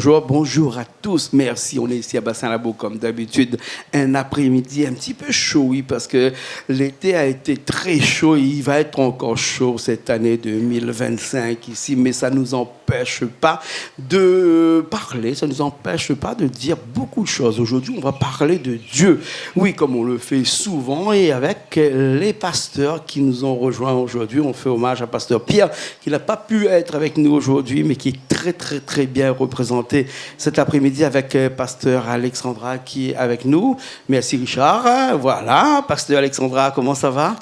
bonjour, bonjour à tous. Merci, on est ici à Bassin-Labo comme d'habitude. Un après-midi un petit peu chaud, oui, parce que l'été a été très chaud et il va être encore chaud cette année 2025 ici, mais ça ne nous empêche pas de parler, ça ne nous empêche pas de dire beaucoup de choses. Aujourd'hui, on va parler de Dieu. Oui, comme on le fait souvent et avec les pasteurs qui nous ont rejoints aujourd'hui. On fait hommage à Pasteur Pierre qui n'a pas pu être avec nous aujourd'hui, mais qui est très, très, très bien représenté cet après-midi avec Pasteur Alexandra qui est avec nous. Merci Richard. Voilà, Pasteur Alexandra, comment ça va?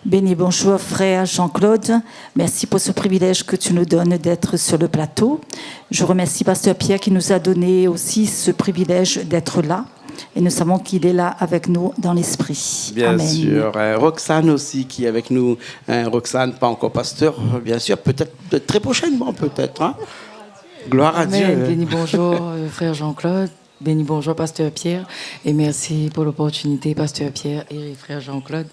Béni bonjour frère Jean-Claude, merci pour ce privilège que tu nous donnes d'être sur le plateau. Je remercie Pasteur Pierre qui nous a donné aussi ce privilège d'être là. Et nous savons qu'il est là avec nous dans l'esprit. Bien Amen. sûr. Roxane aussi qui est avec nous. Roxane, pas encore pasteur, bien sûr. Peut-être très prochainement, peut-être. Hein? Gloire à Dieu. Béni bonjour, frère Jean-Claude. Béni bonjour, pasteur Pierre. Et merci pour l'opportunité, pasteur Pierre et frère Jean-Claude,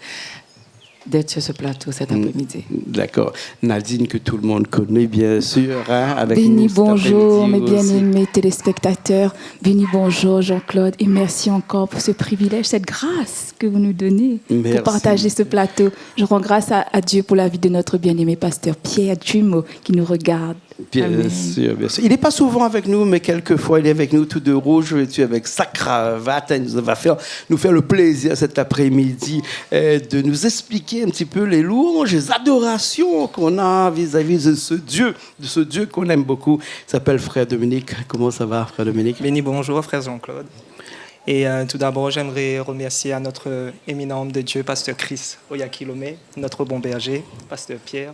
d'être sur ce plateau cet après-midi. D'accord. Nadine, que tout le monde connaît, bien sûr, hein, avec Béni nous cet bonjour, mes après-midi aussi. bien-aimés téléspectateurs. Béni bonjour, Jean-Claude. Et merci encore pour ce privilège, cette grâce que vous nous donnez Merci. pour partager ce plateau. Je rends grâce à Dieu pour la vie de notre bien-aimé pasteur Pierre Dumeau qui nous regarde. Bien Amen. sûr, bien sûr. Il n'est pas souvent avec nous, mais quelquefois il est avec nous tout de rouge, vêtu avec sa cravate. Il nous va nous faire le plaisir cet après-midi de nous expliquer un petit peu les louanges, les adorations qu'on a vis-à-vis de ce Dieu qu'on aime beaucoup. Il s'appelle Frère Dominique. Comment ça va, Frère Dominique? Béni bonjour, frère Jean-Claude. Et tout d'abord, j'aimerais remercier à notre éminent homme de Dieu, pasteur Chris Oyakilome, notre bon berger, pasteur Pierre,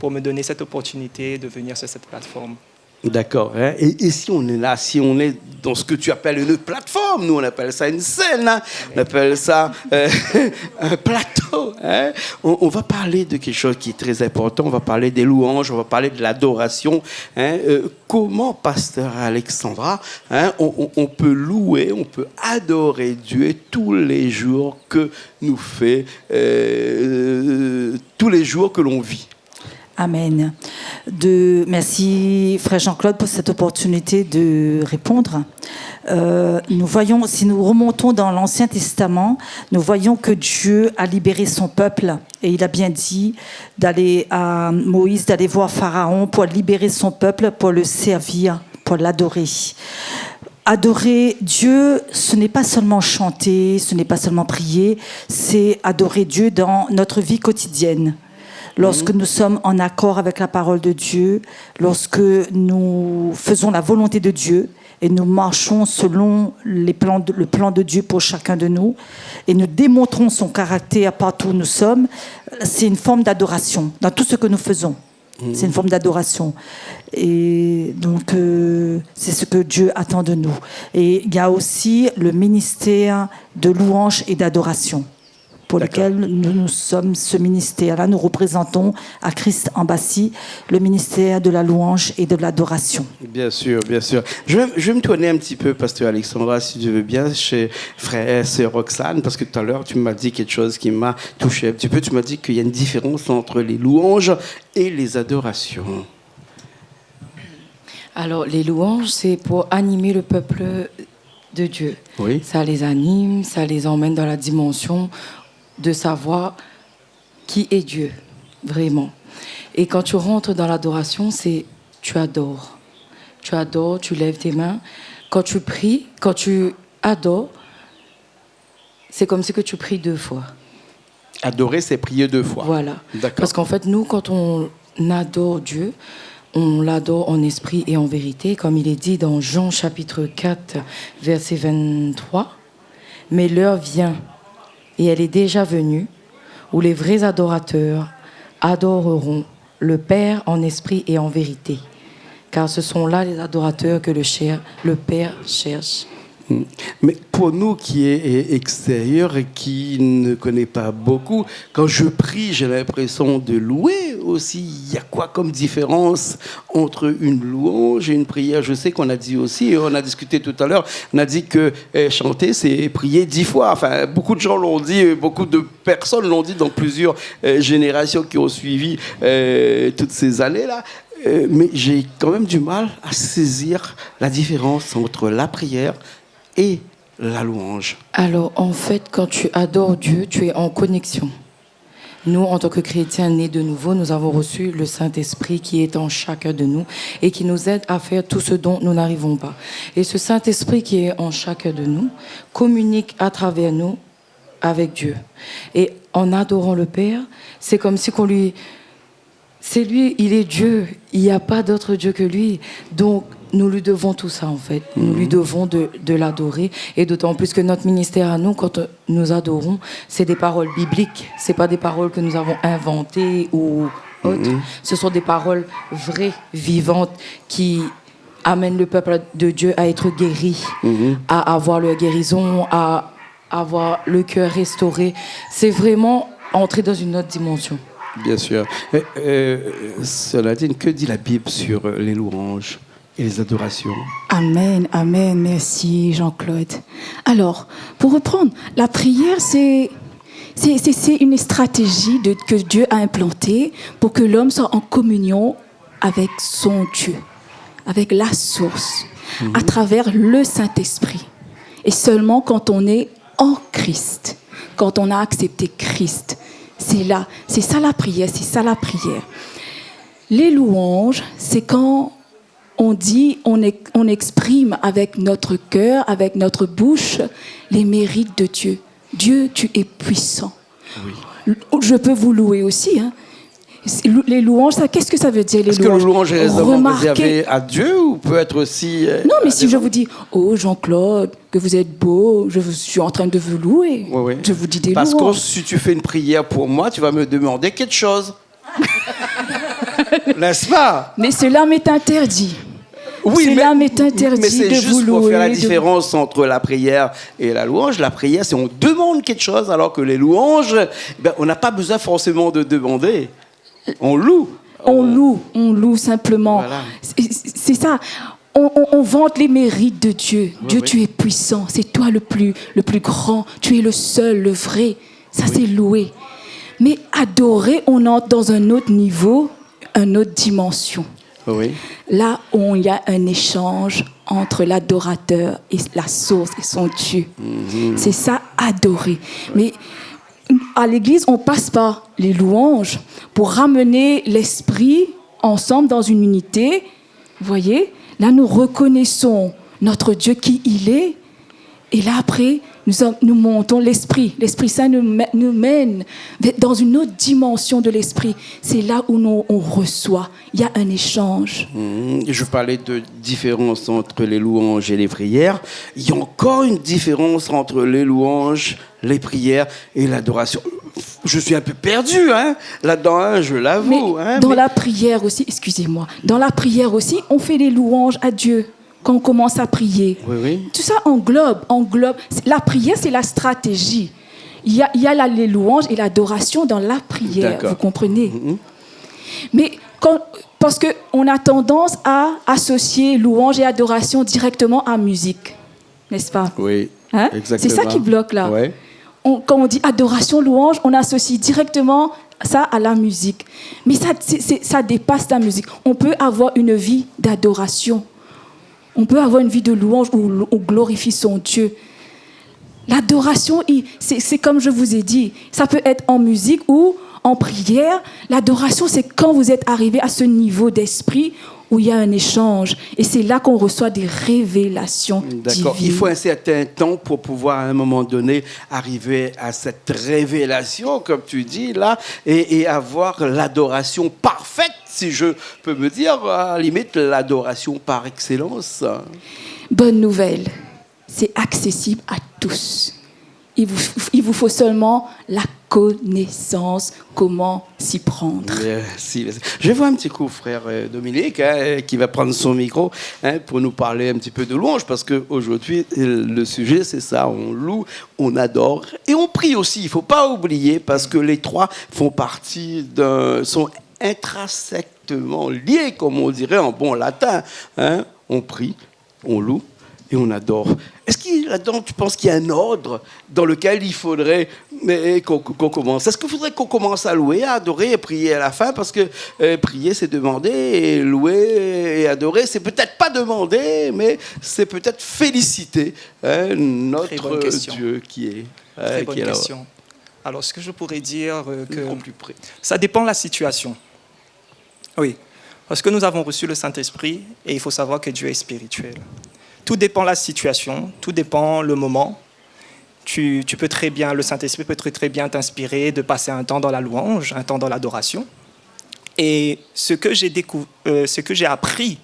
pour me donner cette opportunité de venir sur cette plateforme. D'accord. Hein? Et si on est là, si on est dans ce que tu appelles une plateforme, nous on appelle ça une scène, hein? On appelle ça un plateau. Hein? On va parler de quelque chose qui est très important, on va parler des louanges, on va parler de l'adoration. Hein? Comment, pasteur Alexandra, hein, on peut louer, on peut adorer Dieu tous les jours que nous fait, tous les jours que l'on vit. Amen. Merci, frère Jean-Claude, pour cette opportunité de répondre. Nous voyons, si nous remontons dans l'Ancien Testament, nous voyons que Dieu a libéré son peuple et il a bien dit d'aller à Moïse, d'aller voir Pharaon pour libérer son peuple, pour le servir, pour l'adorer. Adorer Dieu, ce n'est pas seulement chanter, ce n'est pas seulement prier, c'est adorer Dieu dans notre vie quotidienne. Lorsque nous sommes en accord avec la parole de Dieu, lorsque nous faisons la volonté de Dieu et nous marchons selon le plan de Dieu pour chacun de nous et nous démontrons son caractère partout où nous sommes, c'est une forme d'adoration dans tout ce que nous faisons. C'est une forme d'adoration. Et donc, c'est ce que Dieu attend de nous. Et il y a aussi le ministère de louange et d'adoration pour lequel nous sommes ce ministère-là. Nous représentons à Christ Embassy le ministère de la louange et de l'adoration. Bien sûr, bien sûr. Je vais me tourner un petit peu, pasteur Alexandra, si tu veux bien, chez frère et sœur Roxane, parce que tout à l'heure, tu m'as dit quelque chose qui m'a touché un petit peu. Tu m'as dit qu'il y a une différence entre les louanges et les adorations. Alors, les louanges, c'est pour animer le peuple de Dieu. Oui. Ça les anime, ça les emmène dans la dimension de savoir qui est Dieu, vraiment. Et quand tu rentres dans l'adoration, c'est tu adores. Tu adores, tu lèves tes mains. Quand tu pries, quand tu adores, c'est comme si que tu pries 2 fois. Adorer, c'est prier 2 fois. Voilà. D'accord. Parce qu'en fait, nous, quand on adore Dieu, on l'adore en esprit et en vérité, comme il est dit dans Jean chapitre 4, verset 23. Mais l'heure vient, et elle est déjà venue, où les vrais adorateurs adoreront le Père en esprit et en vérité. Car ce sont là les adorateurs que le Père cherche. Mais pour nous qui est extérieur et qui ne connaît pas beaucoup, quand je prie, j'ai l'impression de louer aussi. Il y a quoi comme différence entre une louange et une prière? Je sais qu'on a dit aussi, on a discuté tout à l'heure, on a dit que chanter, c'est prier 10 fois. Enfin, beaucoup de gens l'ont dit, beaucoup de personnes l'ont dit dans plusieurs générations qui ont suivi toutes ces années-là. Mais j'ai quand même du mal à saisir la différence entre la prière et la louange. Alors, en fait, quand tu adores Dieu, tu es en connexion. Nous, en tant que chrétiens nés de nouveau, nous avons reçu le Saint-Esprit qui est en chacun de nous et qui nous aide à faire tout ce dont nous n'arrivons pas. Et ce Saint-Esprit qui est en chacun de nous communique à travers nous avec Dieu. Et en adorant le Père, c'est comme si qu'on lui... C'est lui, il est Dieu. Il n'y a pas d'autre Dieu que lui. Donc, nous lui devons tout ça, en fait. Nous lui devons de l'adorer. Et d'autant plus que notre ministère à nous, quand nous adorons, c'est des paroles bibliques. Ce n'est pas des paroles que nous avons inventées ou autres. Ce sont des paroles vraies, vivantes, qui amènent le peuple de Dieu à être guéri, à avoir leur guérison, à avoir le cœur restauré. C'est vraiment entrer dans une autre dimension. Bien sûr. Cela dit, que dit la Bible sur les louanges et les adorations? Amen, amen. Merci Jean-Claude. Alors, pour reprendre, la prière, c'est une stratégie que Dieu a implantée pour que l'homme soit en communion avec son Dieu, avec la source, à travers le Saint-Esprit. Et seulement quand on est en Christ, quand on a accepté Christ, c'est ça la prière, c'est ça la prière. Les louanges, c'est quand on dit, on exprime avec notre cœur, avec notre bouche, les mérites de Dieu. Dieu, tu es puissant. Oui. Je peux vous louer aussi. Hein. Les louanges, qu'est-ce que ça veut dire, les louanges? Est-ce que le louange est réservé à Dieu ou peut être aussi... Non, mais si je vous dis, oh Jean-Claude, que vous êtes beau, je suis en train de vous louer. Oui. Je vous dis des louanges. Parce que si tu fais une prière pour moi, tu vas me demander quelque chose. N'est-ce pas? Mais cela m'est interdit. Oui, cela m'est interdit mais c'est de juste vous louer. pour faire la différence entre la prière et la louange. La prière, c'est on demande quelque chose, alors que les louanges, on n'a pas besoin forcément de demander. On loue. On loue simplement. Voilà. C'est ça. On vante les mérites de Dieu. Oui, Dieu, tu es puissant. C'est toi le plus grand. Tu es le seul, le vrai. Ça, c'est louer. Mais adorer, on entre dans un autre niveau, une autre dimension. Oui. Là où il y a un échange entre l'adorateur et la source et son Dieu. C'est ça, adorer. Mais à l'église, on passe par les louanges pour ramener l'esprit ensemble dans une unité. Vous voyez? Là, nous reconnaissons notre Dieu qui il est. Et là, après, nous montons l'Esprit. L'Esprit Saint nous mène dans une autre dimension de l'Esprit. C'est là où on reçoit. Il y a un échange. Je parlais de différence entre les louanges et les prières. Il y a encore une différence entre les louanges, les prières et l'adoration. Je suis un peu perdu là-dedans, je l'avoue. Mais dans la prière aussi, excusez-moi, dans la prière aussi, on fait des louanges à Dieu. Quand on commence à prier. Oui. Tout ça englobe. La prière, c'est la stratégie. Il y a les louanges et l'adoration dans la prière. D'accord. Vous comprenez? Mais parce qu'on a tendance à associer louange et adoration directement à musique. N'est-ce pas? Oui, exactement. C'est ça qui bloque là. Ouais. Quand on dit adoration, louange, on associe directement ça à la musique. Mais ça dépasse la musique. On peut avoir une vie d'adoration. On peut avoir une vie de louange où on glorifie son Dieu. L'adoration, c'est comme je vous ai dit, ça peut être en musique ou en prière. L'adoration, c'est quand vous êtes arrivé à ce niveau d'esprit où il y a un échange. Et c'est là qu'on reçoit des révélations divines. Il faut un certain temps pour pouvoir, à un moment donné, arriver à cette révélation, comme tu dis là, et avoir l'adoration parfaite, si je peux me dire, à la limite, l'adoration par excellence. Bonne nouvelle, c'est accessible à tous. Il vous faut seulement la connaissance, comment s'y prendre. Merci. Je vais voir un petit coup, frère Dominique, qui va prendre son micro pour nous parler un petit peu de louange, parce qu'aujourd'hui, le sujet, c'est ça, on loue, on adore, et on prie aussi, il ne faut pas oublier, parce que les trois sont intrinsèquement liés, comme on dirait en bon latin. On prie, on loue, et on adore. Est-ce qu'il là-dedans, tu penses qu'il y a un ordre dans lequel il faudrait qu'on commence? Est-ce qu'il faudrait qu'on commence à louer, à adorer et prier à la fin? Parce que prier, c'est demander, et louer et adorer, c'est peut-être pas demander, mais c'est peut-être féliciter notre Dieu qui est Très bonne qui est là. question. Alors, ce que je pourrais dire, que Plus près. ça dépend de la situation. Oui, parce que nous avons reçu le Saint-Esprit et il faut savoir que Dieu est spirituel. Tout dépend de la situation, tout dépend le moment. Tu peux très bien, le Saint-Esprit peut très bien t'inspirer de passer un temps dans la louange, un temps dans l'adoration. Et ce que j'ai appris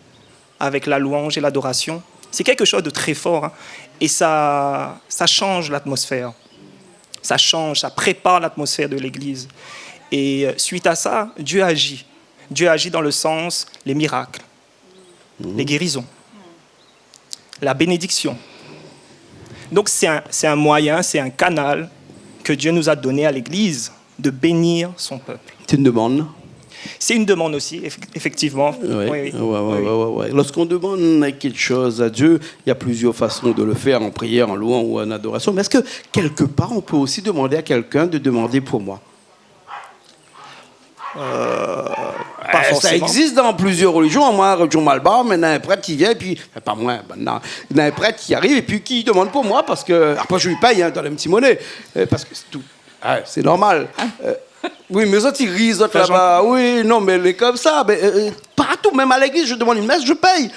avec la louange et l'adoration, c'est quelque chose de très fort, hein. Et ça change l'atmosphère. Ça change, ça prépare l'atmosphère de l'Église. Et suite à ça, Dieu agit. Dieu agit dans le sens, les miracles, les guérisons, la bénédiction. Donc c'est un moyen, c'est un canal que Dieu nous a donné à l'Église de bénir son peuple. C'est une demande. C'est une demande aussi, effectivement. Ouais. Lorsqu'on demande quelque chose à Dieu, il y a plusieurs façons de le faire, en prière, en louant ou en adoration. Mais est-ce que quelque part, on peut aussi demander à quelqu'un de demander pour moi? Pas forcément. Ça existe dans plusieurs religions. Moi, religion Malbar, mais il y a un prêtre qui vient, puis pas moi, non, il y a un prêtre qui arrive et puis qui demande pour moi parce que après je lui paye dans la petite monnaie parce que c'est tout. C'est normal. Oui, mais autres, ils rient, autres là-bas. Oui, non, mais elle est comme ça. Partout, même à l'église, je demande une messe, je paye.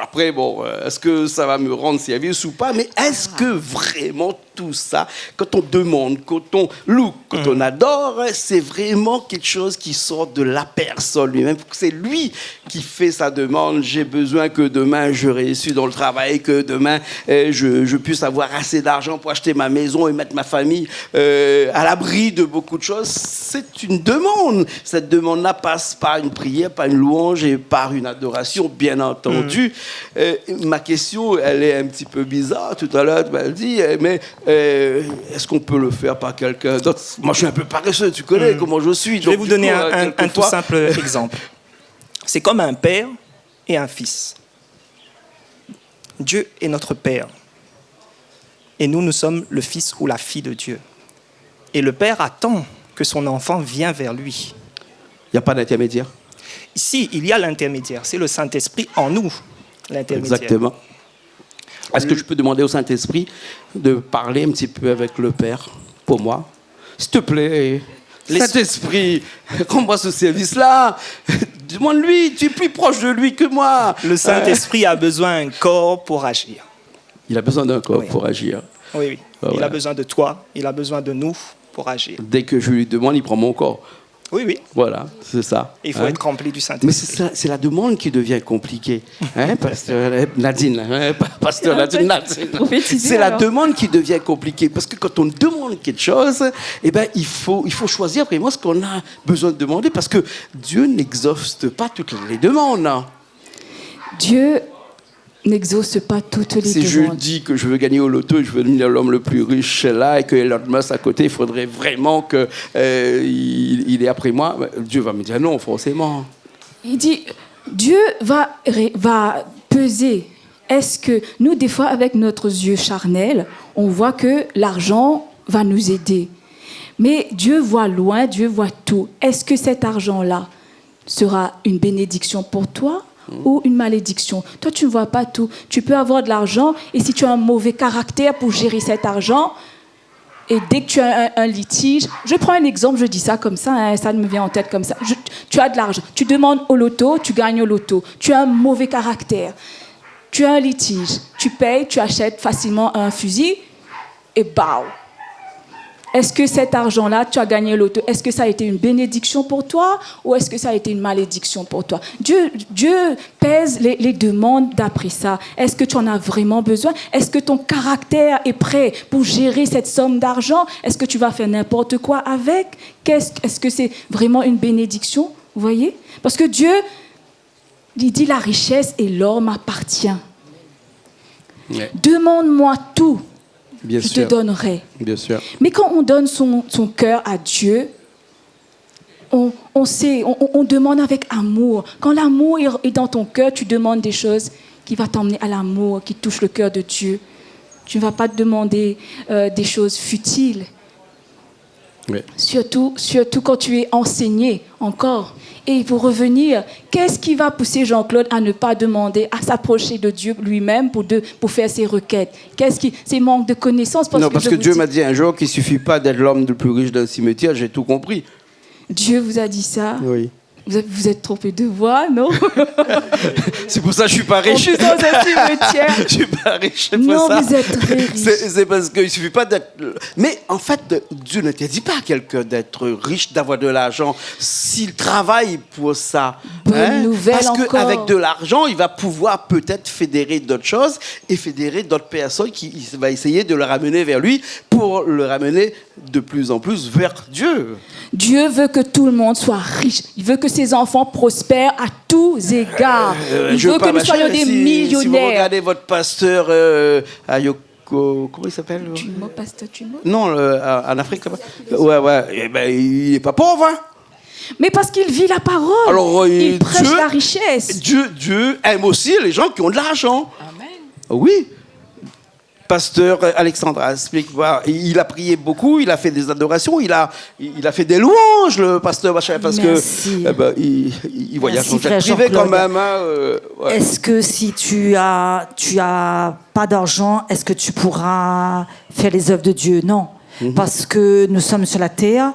Après, bon, est-ce que ça va me rendre service ou pas? Mais est-ce que vraiment tout ça, quand on demande, quand on loue, quand on adore, c'est vraiment quelque chose qui sort de la personne lui-même? C'est lui qui fait sa demande. J'ai besoin que demain je réussisse dans le travail, que demain je puisse avoir assez d'argent pour acheter ma maison et mettre ma famille à l'abri de beaucoup de choses. C'est une demande. Cette demande-là passe par une prière, par une louange et par une adoration, bien entendu. Ma question, elle est un petit peu bizarre. Tout à l'heure, tu m'as dit, mais est-ce qu'on peut le faire par quelqu'un d'autre? Moi, je suis un peu paresseux, tu connais comment je suis. Je vais vous donner un tout simple exemple. C'est comme un père et un fils. Dieu est notre père. Et nous sommes le fils ou la fille de Dieu. Et le père attend que son enfant vienne vers lui. Il n'y a pas d'intermédiaire? Ici, il y a l'intermédiaire. C'est le Saint-Esprit en nous, l'intermédiaire. Exactement. Est-ce que je peux demander au Saint-Esprit de parler un petit peu avec le Père pour moi? S'il te plaît, Saint-Esprit, rends-moi ce service-là. Demande-lui, tu es plus proche de lui que moi. Le Saint-Esprit a besoin d'un corps pour agir. Il a besoin d'un corps pour agir. Oui. Il a besoin de toi, il a besoin de nous pour agir. Dès que je lui demande, il prend mon corps. Oui. Voilà, c'est ça. Il faut être rempli du Saint-Esprit. Mais c'est la demande qui devient compliquée. Pasteur Nadine. Pasteur Nadine. C'est la demande qui devient compliquée. Parce que quand on demande quelque chose, il faut choisir vraiment ce qu'on a besoin de demander. Parce que Dieu n'exauce pas toutes les demandes. Dieu n'exauce pas toutes les demandes. Si je dis que je veux gagner au loto et je veux devenir l'homme le plus riche là et que Elon Musk à côté, il faudrait vraiment qu'il est après moi, Dieu va me dire non, forcément. Il dit, Dieu va peser. Est-ce que nous, des fois, avec notre yeux charnel, on voit que l'argent va nous aider? Mais Dieu voit loin, Dieu voit tout. Est-ce que cet argent-là sera une bénédiction pour toi ou une malédiction? Toi, tu ne vois pas tout. Tu peux avoir de l'argent et si tu as un mauvais caractère pour gérer cet argent, et dès que tu as un litige, je prends un exemple, je dis ça comme ça, ça me vient en tête comme ça. Tu as de l'argent, tu demandes au loto, tu gagnes au loto. Tu as un mauvais caractère, tu as un litige, tu payes, tu achètes facilement un fusil et bam! Est-ce que cet argent-là, tu as gagné l'auto, est-ce que ça a été une bénédiction pour toi ou est-ce que ça a été une malédiction pour toi? Dieu pèse les demandes d'après ça. Est-ce que tu en as vraiment besoin? Est-ce que ton caractère est prêt pour gérer cette somme d'argent? Est-ce que tu vas faire n'importe quoi avec? Est-ce que c'est vraiment une bénédiction? Vous voyez? Parce que Dieu, il dit la richesse et l'or m'appartient. Ouais. Demande-moi tout. Bien je sûr. te donnerai. Bien sûr. Mais quand on donne son cœur à Dieu, on demande avec amour. Quand l'amour est dans ton cœur, tu demandes des choses qui va t'emmener à l'amour, qui touche le cœur de Dieu. Tu ne vas pas te demander des choses futiles. Oui. Surtout quand tu es enseigné encore. Et pour revenir, qu'est-ce qui va pousser Jean-Claude à ne pas demander, à s'approcher de Dieu lui-même pour faire ses requêtes? C'est manque de connaissances? Parce que Dieu m'a dit un jour qu'il ne suffit pas d'être l'homme le plus riche d'un cimetière, j'ai tout compris. Dieu vous a dit ça? Oui. Vous êtes trompé de voix, non? C'est pour ça que je suis pas riche. En plus, dans un cimetière. Je suis pas riche, c'est pour Non, ça. vous êtes très riche. C'est parce qu'il suffit pas d'être... Mais en fait, Dieu ne te dit pas à quelqu'un d'être riche, d'avoir de l'argent, s'il travaille pour ça. Bonne nouvelle parce encore. qu'avec de l'argent, il va pouvoir peut-être fédérer d'autres choses et fédérer d'autres personnes qui il va essayer de le ramener vers lui pour le ramener de plus en plus vers Dieu. Dieu veut que tout le monde soit riche. Il veut que ses enfants prospèrent à tous égards. Il veut que nous soyons des millionnaires. Si vous regardez votre pasteur Ayoko, comment il s'appelle? Pasteur Tumo. Non, en Afrique là-bas. Ouais. Eh ben, il n'est pas pauvre. Hein? Mais parce qu'il vit la parole. Alors, il prêche la richesse. Dieu aime aussi les gens qui ont de l'argent. Amen. Oui. Pasteur Alexandra, explique-moi. Il a prié beaucoup, il a fait des adorations, il a fait des louanges, le pasteur Bachar, parce Merci. que il voyage en jet frère privé quand Jean-Claude. même. Hein, ouais. Est-ce que si tu as pas d'argent, est-ce que tu pourras faire les œuvres de Dieu? Non. Parce que nous sommes sur la terre,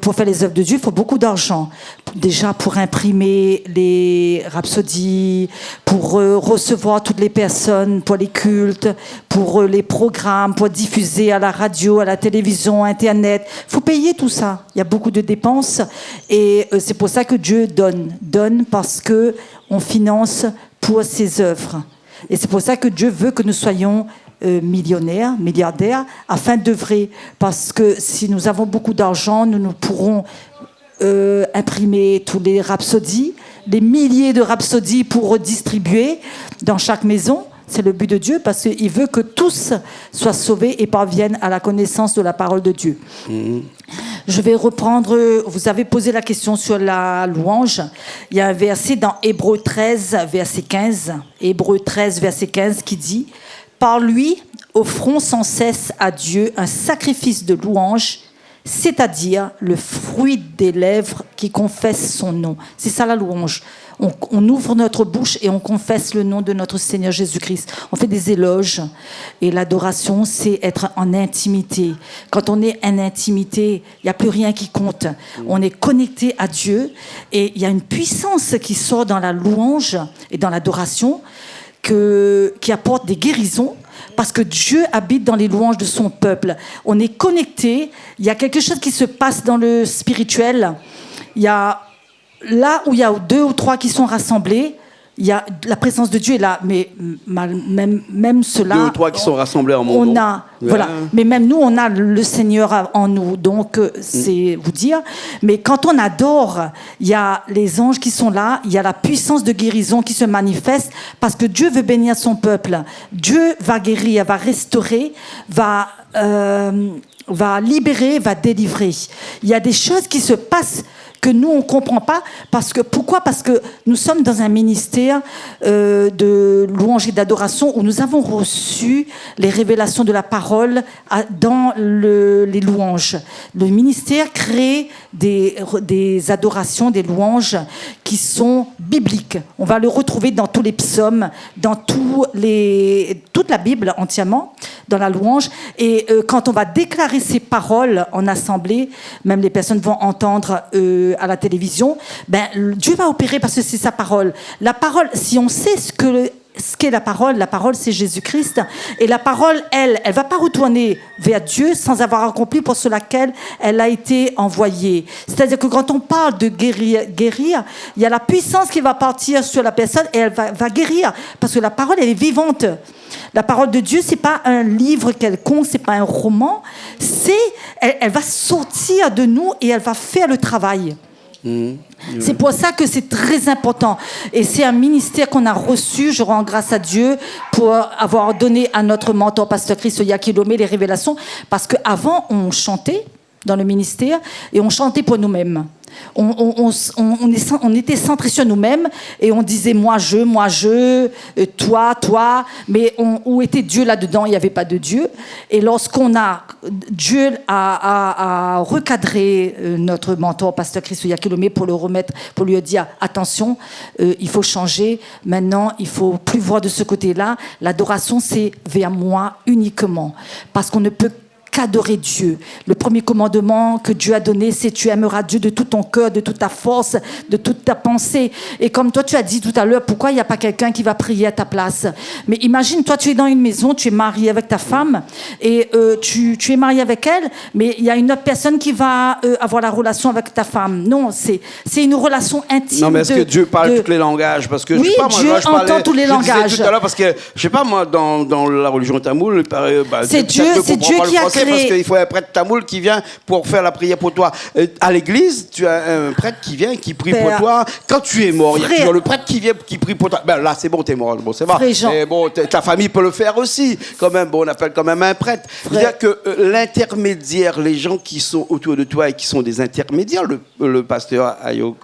pour faire les œuvres de Dieu, il faut beaucoup d'argent. Déjà pour imprimer les rhapsodies, pour recevoir toutes les personnes, pour les cultes, pour les programmes, pour diffuser à la radio, à la télévision, Internet. Il faut payer tout ça. Il y a beaucoup de dépenses. Et c'est pour ça que Dieu donne parce qu'on finance pour ses œuvres. Et c'est pour ça que Dieu veut que nous soyons millionnaires, milliardaires, afin d'œuvrer. Parce que si nous avons beaucoup d'argent, nous pourrons imprimer tous les rhapsodies, des milliers de rhapsodies pour redistribuer dans chaque maison. C'est le but de Dieu parce qu'il veut que tous soient sauvés et parviennent à la connaissance de la parole de Dieu. Je vais reprendre, vous avez posé la question sur la louange. Il y a un verset dans Hébreux 13, verset 15. Hébreux 13, verset 15 qui dit « Par lui, offrons sans cesse à Dieu un sacrifice de louange, c'est-à-dire le fruit des lèvres qui confessent son nom. » C'est ça la louange. On ouvre notre bouche et on confesse le nom de notre Seigneur Jésus-Christ. On fait des éloges. Et l'adoration, c'est être en intimité. Quand on est en intimité, il n'y a plus rien qui compte. On est connecté à Dieu. Et il y a une puissance qui sort dans la louange et dans l'adoration qui apporte des guérisons. Parce que Dieu habite dans les louanges de son peuple. On est connecté. Il y a quelque chose qui se passe dans le spirituel. Il y a là où il y a 2 ou 3 qui sont rassemblés, il y a la présence de Dieu est là. Mais même cela, 2 ou 3 qui sont rassemblés en mon nom. Voilà. Mais même nous, on a le Seigneur en nous. Donc, c'est vous dire. Mais quand on adore, il y a les anges qui sont là. Il y a la puissance de guérison qui se manifeste parce que Dieu veut bénir son peuple. Dieu va guérir, va restaurer, va libérer, va délivrer. Il y a des choses qui se passent que nous, on ne comprend pas. Pourquoi ? Parce que nous sommes dans un ministère de louange et d'adoration où nous avons reçu les révélations de la parole dans les louanges. Le ministère crée des adorations, des louanges qui sont bibliques. On va le retrouver dans tous les psaumes, dans toute la Bible entièrement, dans la louange. Et quand on va déclarer ces paroles en assemblée, même les personnes vont entendre à la télévision, Dieu va opérer parce que c'est sa parole. La parole, si on sait ce qu'est la parole c'est Jésus-Christ. Et la parole, elle va pas retourner vers Dieu sans avoir accompli pour ce laquelle elle a été envoyée. C'est-à-dire que quand on parle de guérir, il y a la puissance qui va partir sur la personne et elle va guérir. Parce que la parole, elle est vivante. La parole de Dieu, c'est pas un livre quelconque, c'est pas un roman. Elle va sortir de nous et elle va faire le travail. C'est pour ça que c'est très important. Et c'est un ministère qu'on a reçu. Je rends grâce à Dieu pour avoir donné à notre mentor, pasteur Chris Oyakilome, les révélations. Parce qu'avant, on chantait dans le ministère et on chantait pour nous-mêmes. On était centrés sur nous-mêmes et on disait moi, toi, mais où était Dieu là-dedans? Il n'y avait pas de Dieu. Et Dieu a recadré notre mentor, pasteur Chris Oyakhilome, pour le remettre, pour lui dire attention, il faut changer. Maintenant, il faut plus voir de ce côté-là. L'adoration, c'est vers moi uniquement, parce qu'on ne peut qu'adorer Dieu. Le premier commandement que Dieu a donné, c'est tu aimeras Dieu de tout ton cœur, de toute ta force, de toute ta pensée. Et comme toi, tu as dit tout à l'heure, pourquoi il n'y a pas quelqu'un qui va prier à ta place? Mais imagine, toi, tu es dans une maison, tu es marié avec ta femme et tu es marié avec elle, mais il y a une autre personne qui va avoir la relation avec ta femme. Non, c'est une relation intime. Non, mais est-ce que Dieu parle tous les langages? Parce que, oui, je sais pas, moi, Dieu entend tous les langages. Tout à l'heure, parce que, je sais pas, moi, dans la religion tamoule, c'est Dieu qui a créé. Parce qu'il faut un prêtre tamoul qui vient pour faire la prière pour toi. À l'église, tu as un prêtre qui vient, qui prie pour toi. Quand tu es mort, il y a toujours le prêtre qui vient, qui prie pour toi. Ben là, c'est bon, t'es mort. Bon, c'est vrai. Mais bon, ta famille peut le faire aussi. Quand même, bon, on appelle quand même un prêtre. C'est-à-dire que l'intermédiaire, les gens qui sont autour de toi et qui sont des intermédiaires, le pasteur Ayo,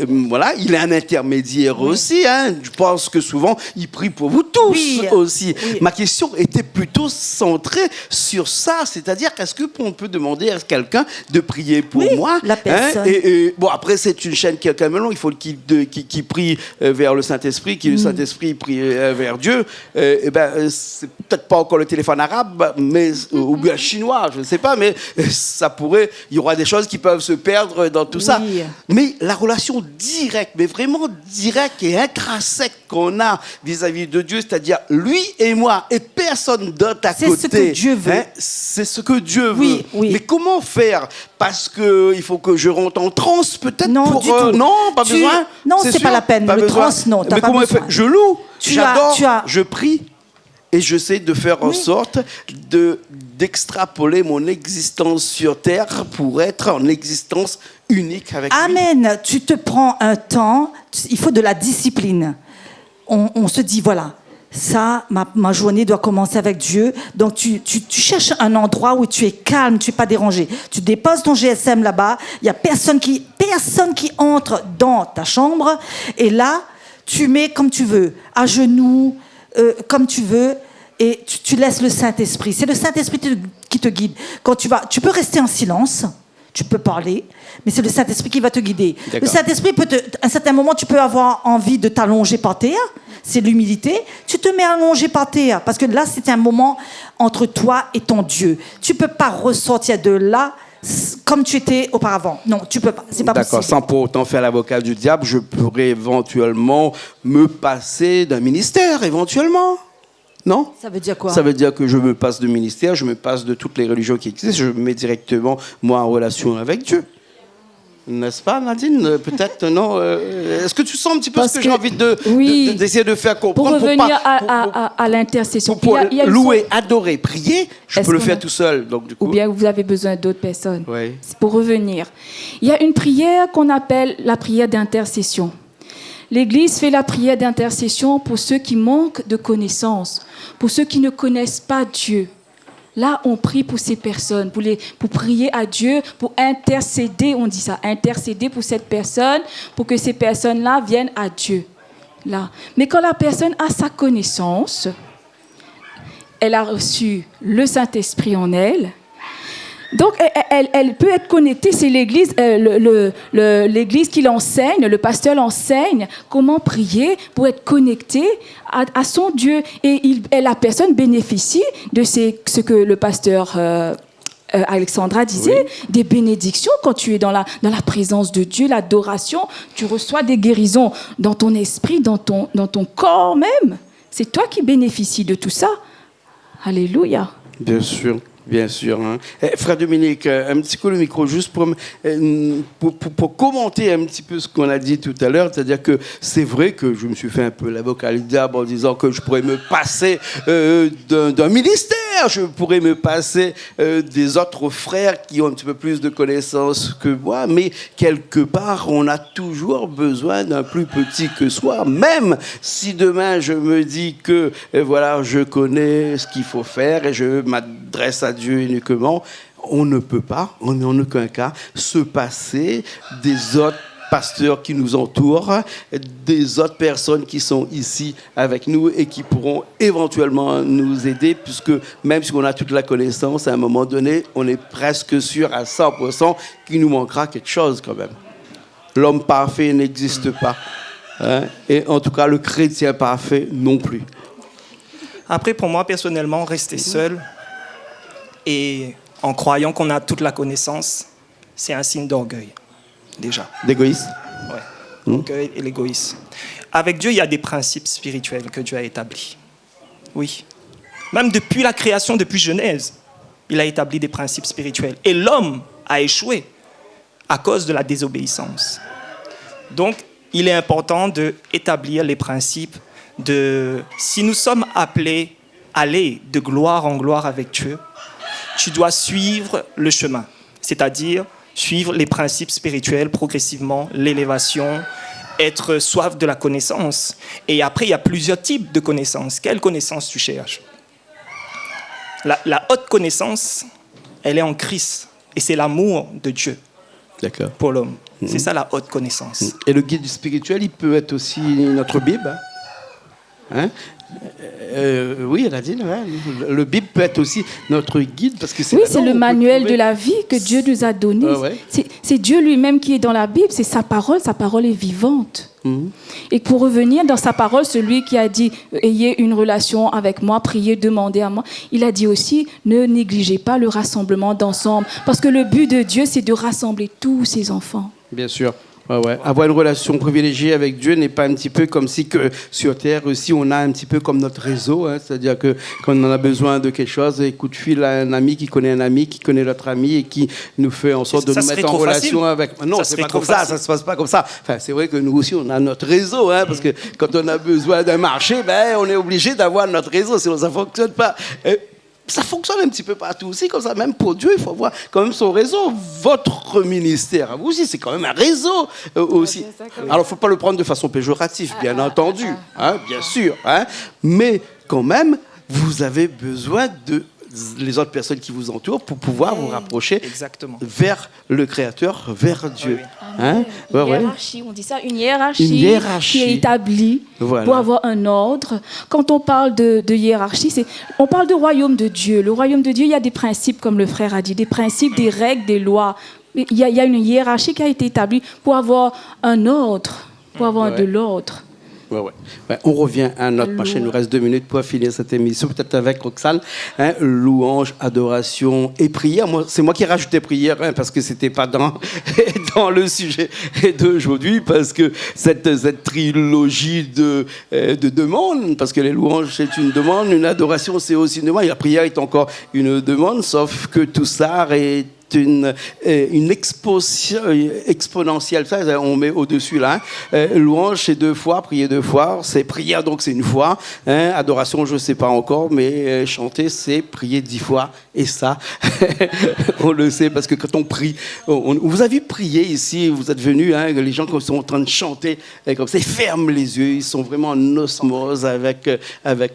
voilà, il est un intermédiaire aussi. Hein. Je pense que souvent, il prie pour vous tous aussi. Oui. Ma question était plutôt centrée sur ça, c'est-à-dire qu'est-ce qu'on peut demander à quelqu'un de prier pour moi, la personne. Hein, et bon, après, c'est une chaîne qui est quand même longue. Il faut qu'il prie vers le Saint-Esprit, que le Saint-Esprit prie vers Dieu. Et ben, c'est peut-être pas encore le téléphone arabe, mais ou bien chinois, je ne sais pas, mais ça pourrait. Il y aura des choses qui peuvent se perdre dans tout ça. Mais la relation directe, mais vraiment directe et intrinsèque qu'on a vis-à-vis de Dieu, c'est-à-dire lui et moi et personne d'autre à côté. C'est ce que Dieu veut. Hein, c'est ce que Dieu veut. Oui. Mais comment faire? Parce qu'il faut que je rentre en transe peut-être? Non, du tout. Non, pas besoin. Non, c'est pas la peine. Le transe, non. Mais comment faire? Je loue, j'adore, je prie. Et j'essaie de faire en sorte d'extrapoler mon existence sur Terre pour être en existence unique avec lui. Amen. Tu te prends un temps, il faut de la discipline. On se dit, voilà, ça, ma journée doit commencer avec Dieu. Donc, tu cherches un endroit où tu es calme, tu n'es pas dérangé. Tu déposes ton GSM là-bas, il n'y a personne qui entre dans ta chambre. Et là, tu mets comme tu veux, à genoux, comme tu veux, et tu laisses le Saint-Esprit. C'est le Saint-Esprit qui te guide. Quand tu peux rester en silence, tu peux parler, mais c'est le Saint-Esprit qui va te guider. D'accord. Le Saint-Esprit à un certain moment, tu peux avoir envie de t'allonger par terre. C'est l'humilité. Tu te mets allongé par terre, parce que là, c'est un moment entre toi et ton Dieu. Tu peux pas ressortir de là comme tu étais auparavant. Non, tu peux pas. C'est pas possible. D'accord. Sans pour autant faire l'avocat du diable, je pourrais éventuellement me passer d'un ministère, éventuellement. Non? Ça veut dire quoi? Ça veut dire que je me passe de ministère, je me passe de toutes les religions qui existent, je me mets directement, moi, en relation avec Dieu. N'est-ce pas, Nadine? Peut-être, non? Est-ce que tu sens un petit peu ce que j'ai envie d'essayer de faire comprendre? Pour revenir à l'intercession. Pour louer, adorer, prier, je peux le faire tout seul. Donc, du coup... Ou bien vous avez besoin d'autres personnes. Oui. Pour revenir. Il y a une prière qu'on appelle la prière d'intercession. L'Église fait la prière d'intercession pour ceux qui manquent de connaissances, pour ceux qui ne connaissent pas Dieu. Là, on prie pour ces personnes, pour prier à Dieu, pour intercéder, on dit ça, intercéder pour cette personne, pour que ces personnes-là viennent à Dieu. Là. Mais quand la personne a sa connaissance, elle a reçu le Saint-Esprit en elle. Donc, elle peut être connectée, c'est l'Église, l'Église qui l'enseigne, le pasteur l'enseigne, comment prier pour être connecté à son Dieu. Et la personne bénéficie de ce que le pasteur Alexandra disait, des bénédictions quand tu es dans la présence de Dieu, l'adoration, tu reçois des guérisons dans ton esprit, dans ton corps même. C'est toi qui bénéficies de tout ça. Alléluia. Bien sûr. Bien sûr. Hein. Frère Dominique, un petit coup le micro juste pour commenter un petit peu ce qu'on a dit tout à l'heure. C'est-à-dire que c'est vrai que je me suis fait un peu l'avocat du diable en disant que je pourrais me passer d'un ministère, je pourrais me passer des autres frères qui ont un petit peu plus de connaissances que moi, mais quelque part, on a toujours besoin d'un plus petit que soi. Même si demain, je me dis que voilà, je connais ce qu'il faut faire et je m'adresse à Dieu uniquement, on ne peut pas, en aucun cas, se passer des autres pasteurs qui nous entourent, des autres personnes qui sont ici avec nous et qui pourront éventuellement nous aider, puisque même si on a toute la connaissance, à un moment donné, on est presque sûr à 100% qu'il nous manquera quelque chose quand même. L'homme parfait n'existe pas. Hein? Et en tout cas, le chrétien parfait non plus. Après, pour moi, personnellement, rester seul et en croyant qu'on a toute la connaissance, c'est un signe d'orgueil, déjà. D'égoïsme. Ouais, l'orgueil et l'égoïsme. Avec Dieu, il y a des principes spirituels que Dieu a établis. Oui. Même depuis la création, depuis Genèse, il a établi des principes spirituels. Et l'homme a échoué à cause de la désobéissance. Donc, il est important d'établir les principes de... Si nous sommes appelés à aller de gloire en gloire avec Dieu, tu dois suivre le chemin, c'est-à-dire suivre les principes spirituels progressivement, l'élévation, être soif de la connaissance. Et après, il y a plusieurs types de connaissances. Quelle connaissance tu cherches? La haute connaissance, elle est en Christ. Et c'est l'amour de Dieu pour l'homme. C'est ça la haute connaissance. Et le guide spirituel, il peut être aussi notre Bible. Hein? Oui, Nadine, ouais. Le Bible peut être aussi notre guide parce que c'est le manuel de la vie que Dieu nous a donné. Ouais. C'est Dieu lui-même qui est dans la Bible, c'est sa parole est vivante. Et pour revenir dans sa parole, celui qui a dit « Ayez une relation avec moi, priez, demandez à moi », il a dit aussi « Ne négligez pas le rassemblement d'ensemble ». Parce que le but de Dieu, c'est de rassembler tous ses enfants. Bien sûr. Ouais. Avoir une relation privilégiée avec Dieu n'est pas un petit peu comme si que sur Terre aussi on a un petit peu comme notre réseau, hein, c'est-à-dire que quand on a besoin de quelque chose, un coup de fil à un ami qui connaît un ami qui connaît l'autre ami et qui nous fait en sorte de nous mettre en relation avec. Non, c'est pas comme ça, ça se passe pas comme ça. Enfin, c'est vrai que nous aussi on a notre réseau, hein, parce que quand on a besoin d'un marché, on est obligé d'avoir notre réseau, sinon ça fonctionne pas. Ça fonctionne un petit peu partout aussi, comme ça. Même pour Dieu, il faut avoir quand même son réseau. Votre ministère, vous aussi, c'est quand même un réseau aussi. Alors, il ne faut pas le prendre de façon péjorative, bien entendu, hein, bien sûr. Hein, mais quand même, vous avez besoin de les autres personnes qui vous entourent pour pouvoir vous rapprocher vers le Créateur, vers Dieu. Hein? Une hiérarchie, on dit ça, une hiérarchie qui est établie pour avoir un ordre. Quand on parle de hiérarchie, on parle de royaume de Dieu. Le royaume de Dieu, il y a des principes, comme le frère a dit, des principes, des règles, des lois. Il y a une hiérarchie qui a été établie pour avoir un ordre, pour avoir de l'ordre. On revient à notre prochaine. Il nous reste 2 minutes pour finir cette émission, peut-être avec Roxane. Hein, louange, adoration et prière. C'est moi qui ai rajouté prière, hein, parce que c'était pas dans le sujet d'aujourd'hui, parce que cette trilogie de demandes, parce que les louanges c'est une demande, une adoration c'est aussi une demande, et la prière est encore une demande, sauf que tout ça est une exponentielle, ça on met au-dessus là. Louange c'est 2 fois, prier 2 fois, c'est prière donc c'est 1 fois. Hein, adoration je ne sais pas encore, mais chanter c'est prier 10 fois. Et ça, on le sait parce que quand on prie, vous avez prié ici, vous êtes venus, hein, les gens qui sont en train de chanter comme ça, ils ferment les yeux, ils sont vraiment en osmose avec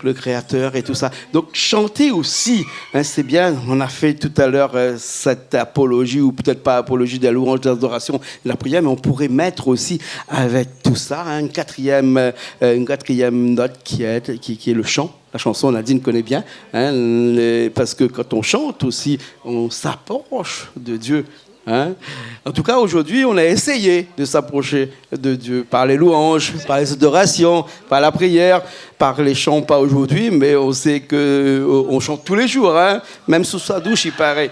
le Créateur et tout ça. Donc chanter aussi, hein, c'est bien. On a fait tout à l'heure cette apologie, ou peut-être pas apologie de la louange, de l'adoration, de la prière, mais on pourrait mettre aussi avec tout ça une quatrième note qui est le chant. La chanson, Nadine connaît bien, hein, parce que quand on chante aussi, on s'approche de Dieu. Hein. En tout cas, aujourd'hui, on a essayé de s'approcher de Dieu par les louanges, par les adorations, par la prière, par les chants, pas aujourd'hui, mais on sait qu'on chante tous les jours, hein, même sous sa douche, il paraît.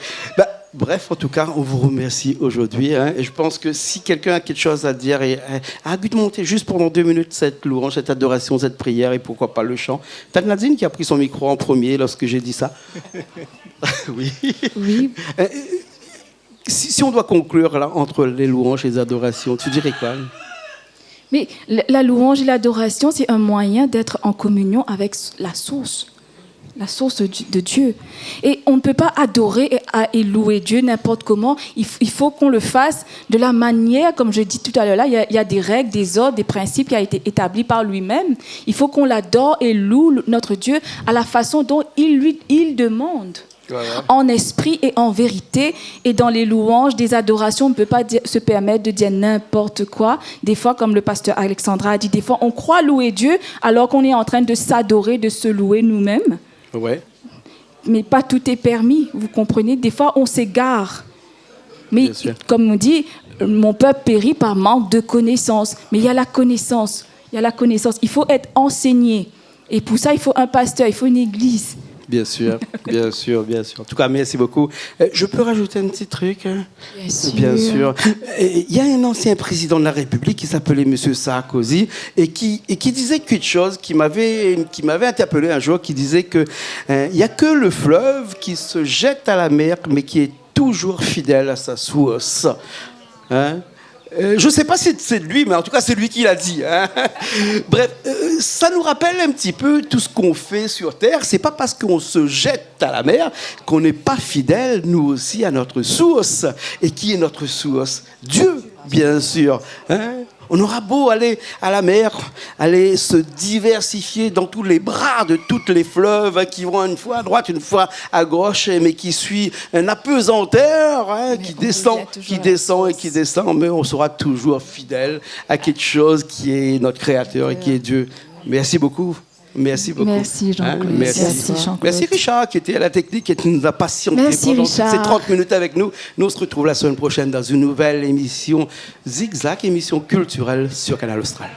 Bref, en tout cas, on vous remercie aujourd'hui. Hein, et je pense que si quelqu'un a quelque chose à dire et a envie de monter juste pendant 2 minutes cette louange, cette adoration, cette prière et pourquoi pas le chant. T'as Nadine qui a pris son micro en premier lorsque j'ai dit ça. Oui. Si on doit conclure là, entre les louanges et les adorations, tu dirais quoi? Mais la louange et l'adoration, c'est un moyen d'être en communion avec la source de Dieu. Et on ne peut pas adorer et louer Dieu n'importe comment. Il faut qu'on le fasse de la manière, comme je dis tout à l'heure, là, il y a des règles, des ordres, des principes qui ont été établis par lui-même. Il faut qu'on l'adore et loue notre Dieu à la façon dont il demande. en esprit et en vérité. Et dans les louanges, des adorations, on ne peut pas se permettre de dire n'importe quoi. Des fois, comme le pasteur Alexandra a dit, des fois, on croit louer Dieu alors qu'on est en train de s'adorer, de se louer nous-mêmes. Ouais. Mais pas tout est permis, vous comprenez. Des fois, on s'égare. Mais comme on dit, mon peuple périt par manque de connaissance. Mais il y a la connaissance. Il y a la connaissance. Il faut être enseigné. Et pour ça, il faut un pasteur, il faut une église. Bien sûr, bien sûr, bien sûr. En tout cas, merci beaucoup. Je peux rajouter un petit truc? Bien sûr. Il y a un ancien président de la République qui s'appelait M. Sarkozy et qui disait quelque chose qui m'avait interpellé un jour, qui disait que il n'y a que le fleuve qui se jette à la mer, mais qui est toujours fidèle à sa source. Hein? Je ne sais pas si c'est de lui, mais en tout cas, c'est lui qui l'a dit. Hein. Bref, ça nous rappelle un petit peu tout ce qu'on fait sur Terre. Ce n'est pas parce qu'on se jette à la mer qu'on n'est pas fidèle, nous aussi, à notre source. Et qui est notre source? Dieu, bien sûr. Hein. On aura beau aller à la mer, aller se diversifier dans tous les bras de toutes les fleuves qui vont une fois à droite, une fois à gauche, mais qui suit un apesanteur qui descend et qui descend, mais on sera toujours fidèle à quelque chose qui est notre Créateur et qui est Dieu. Merci beaucoup. Merci beaucoup. Merci Jean-Claude. Merci Richard qui était à la technique et qui nous a patienté pendant ces 30 minutes avec nous. Nous on se retrouve la semaine prochaine dans une nouvelle émission Zigzag, émission culturelle sur Canal Austral.